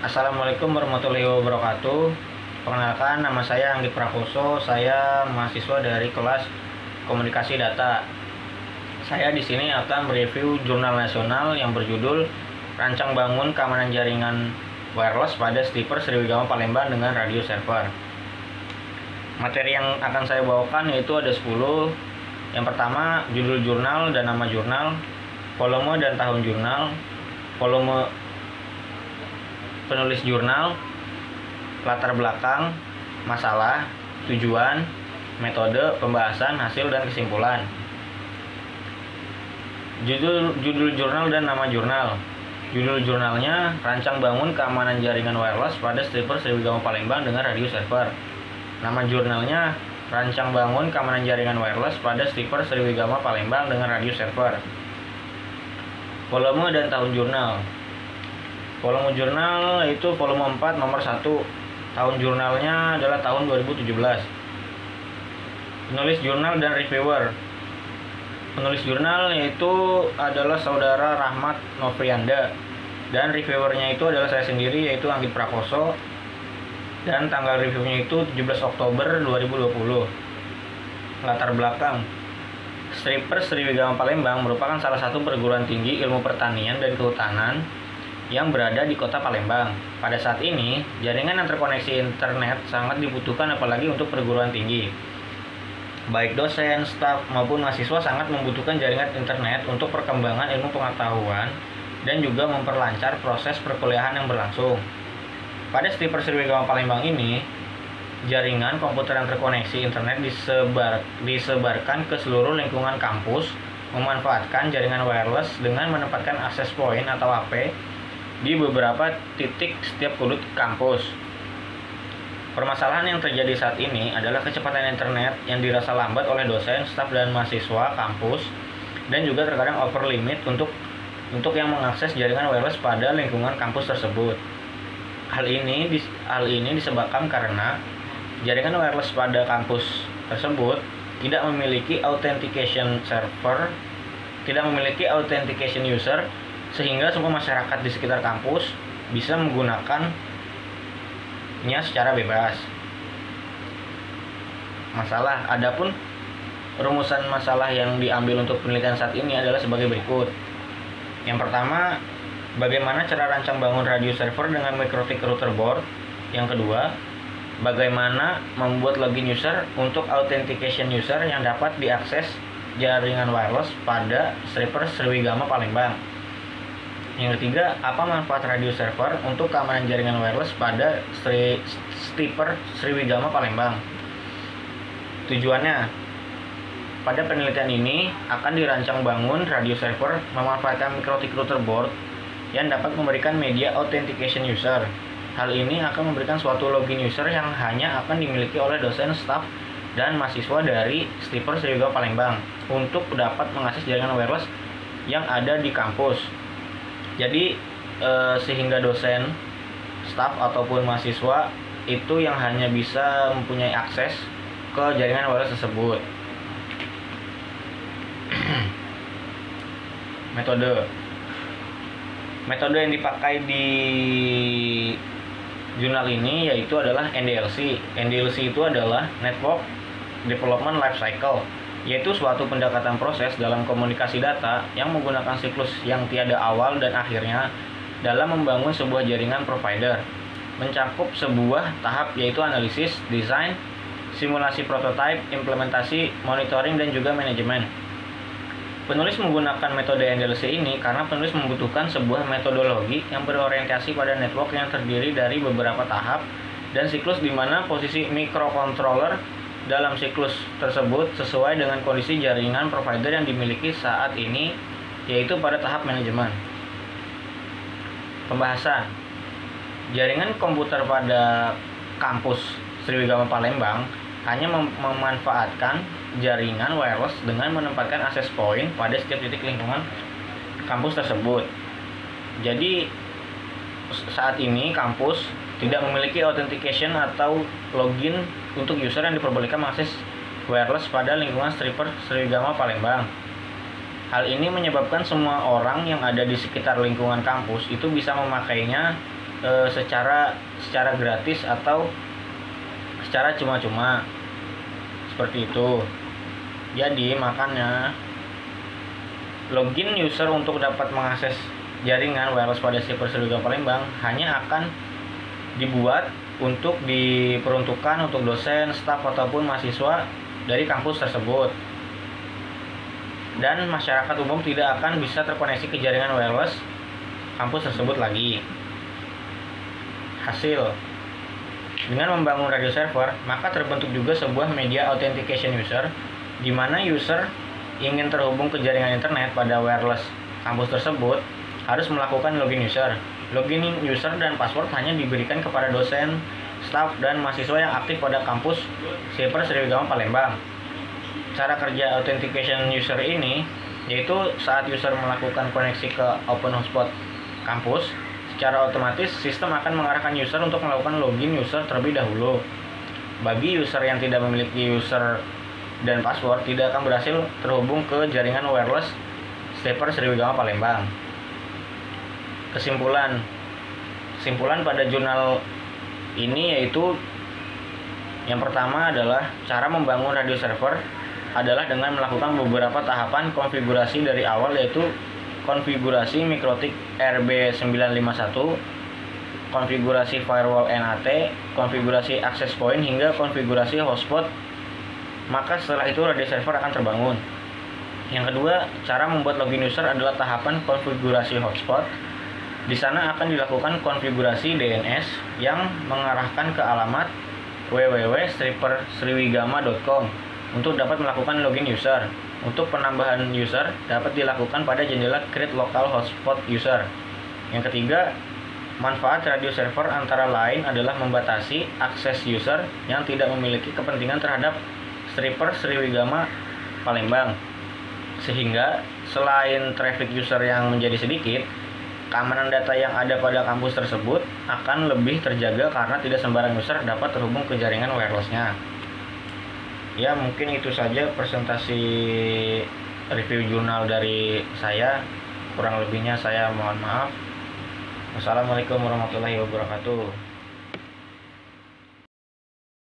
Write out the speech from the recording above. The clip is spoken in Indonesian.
Assalamualaikum warahmatullahi wabarakatuh. Perkenalkan, nama saya Anggit Prakoso. Saya mahasiswa dari kelas Komunikasi Data. Saya di sini akan mereview jurnal nasional yang berjudul Rancang Bangun Keamanan Jaringan Wireless pada Stripper Sriwigama Palembang dengan Radio Server. Materi yang akan saya bawakan yaitu ada 10. Yang pertama, judul jurnal dan nama jurnal, volume dan tahun jurnal, volume penulis jurnal, latar belakang, masalah, tujuan, metode, pembahasan, hasil, dan kesimpulan. Judul jurnal dan nama jurnal. Judul jurnalnya Rancang Bangun Keamanan Jaringan Wireless pada Stripper Sriwigama Palembang dengan Radio Server. Nama jurnalnya Rancang Bangun Keamanan Jaringan Wireless pada Stripper Sriwigama Palembang dengan Radio Server. Volume dan tahun jurnal. Volume jurnal yaitu volume 4 nomor 1. Tahun jurnalnya adalah tahun 2017. Penulis jurnal dan reviewer. Penulis jurnal yaitu adalah saudara Rahmat Novrianda, dan reviewernya itu adalah saya sendiri yaitu Anggit Prakoso, dan tanggal reviewnya itu 17 Oktober 2020. Latar belakang. Stripper Sriwigama Palembang merupakan salah satu perguruan tinggi ilmu pertanian dan kehutanan yang berada di kota Palembang. Pada saat ini, jaringan yang terkoneksi internet sangat dibutuhkan, apalagi untuk perguruan tinggi. Baik dosen, staf, maupun mahasiswa sangat membutuhkan jaringan internet untuk perkembangan ilmu pengetahuan dan juga memperlancar proses perkuliahan yang berlangsung. Pada Stripper Sriwigama Palembang ini, jaringan komputer yang terkoneksi internet disebarkan ke seluruh lingkungan kampus, memanfaatkan jaringan wireless dengan menempatkan access point atau AP di beberapa titik setiap sudut kampus. Permasalahan yang terjadi saat ini adalah kecepatan internet yang dirasa lambat oleh dosen, staf, dan mahasiswa kampus, dan juga terkadang over limit untuk yang mengakses jaringan wireless pada lingkungan kampus tersebut. Hal ini disebabkan karena jaringan wireless pada kampus tersebut tidak memiliki authentication server, tidak memiliki authentication user, sehingga semua masyarakat di sekitar kampus bisa menggunakannya secara bebas. Masalah. Adapun rumusan masalah yang diambil untuk penelitian saat ini adalah sebagai berikut. Yang pertama, bagaimana cara rancang bangun radio server dengan MikroTik router board. Yang kedua, bagaimana membuat login user untuk authentication user yang dapat diakses jaringan wireless pada Stripper Sriwigama Palembang. Yang ketiga, apa manfaat radio server untuk keamanan jaringan wireless pada Stripper Sriwigama Palembang. Tujuannya, pada penelitian ini akan dirancang bangun radio server memanfaatkan MikroTik router board yang dapat memberikan media authentication user. Hal ini akan memberikan suatu login user yang hanya akan dimiliki oleh dosen, staf, dan mahasiswa dari Stripper Sriwigama Palembang untuk dapat mengakses jaringan wireless yang ada di kampus. Jadi sehingga dosen, staf, ataupun mahasiswa itu yang hanya bisa mempunyai akses ke jaringan wireless tersebut. Metode yang dipakai di jurnal ini yaitu adalah NDLC. NDLC itu adalah Network Development Life Cycle, yaitu suatu pendekatan proses dalam komunikasi data yang menggunakan siklus yang tiada awal dan akhirnya dalam membangun sebuah jaringan provider. Mencakup sebuah tahap yaitu analisis, desain, simulasi prototipe, implementasi, monitoring, dan juga manajemen. Penulis menggunakan metode NDLC ini karena penulis membutuhkan sebuah metodologi yang berorientasi pada network yang terdiri dari beberapa tahap dan siklus di mana posisi microcontroller dalam siklus tersebut sesuai dengan kondisi jaringan provider yang dimiliki saat ini, yaitu pada tahap manajemen. Pembahasan. Jaringan komputer pada kampus Sriwigama Palembang hanya memanfaatkan jaringan wireless dengan menempatkan access point pada setiap titik lingkungan kampus tersebut. Jadi saat ini kampus tidak memiliki authentication atau login untuk user yang diperbolehkan mengakses wireless pada lingkungan Stripper Sriwigama Palembang. Hal ini menyebabkan semua orang yang ada di sekitar lingkungan kampus itu bisa memakainya secara gratis atau secara cuma-cuma, seperti itu. Jadi makanya login user untuk dapat mengakses jaringan wireless pada server Sriwijaya Palembang hanya akan dibuat untuk diperuntukkan untuk dosen, staf ataupun mahasiswa dari kampus tersebut. Dan masyarakat umum tidak akan bisa terkoneksi ke jaringan wireless kampus tersebut lagi. Hasil, dengan membangun radio server, maka terbentuk juga sebuah media authentication user, di mana user ingin terhubung ke jaringan internet pada wireless kampus tersebut harus melakukan login user. Login user dan password hanya diberikan kepada dosen, staf, dan mahasiswa yang aktif pada kampus server Sriwijaya Palembang. Cara kerja authentication user ini yaitu saat user melakukan koneksi ke open hotspot kampus, secara otomatis sistem akan mengarahkan user untuk melakukan login user terlebih dahulu. Bagi user yang tidak memiliki user dan password, tidak akan berhasil terhubung ke jaringan wireless server Sriwijaya Palembang. Kesimpulan pada jurnal ini yaitu yang pertama adalah cara membangun radio server adalah dengan melakukan beberapa tahapan konfigurasi dari awal, yaitu konfigurasi mikrotik RB951, konfigurasi firewall NAT, konfigurasi access point, hingga konfigurasi hotspot. Maka setelah itu radio server akan terbangun. Yang kedua, cara membuat login user adalah tahapan konfigurasi hotspot. Di sana akan dilakukan konfigurasi DNS yang mengarahkan ke alamat www.strippersriwijama.com untuk dapat melakukan login user. Untuk penambahan user dapat dilakukan pada jendela create local hotspot user. Yang ketiga, manfaat radio server antara lain adalah membatasi akses user yang tidak memiliki kepentingan terhadap stripper Sriwijaya Palembang, sehingga selain traffic user yang menjadi sedikit, keamanan data yang ada pada kampus tersebut akan lebih terjaga karena tidak sembarang user dapat terhubung ke jaringan wirelessnya. Ya, mungkin itu saja presentasi review jurnal dari saya. Kurang lebihnya saya mohon maaf. Wassalamualaikum warahmatullahi wabarakatuh.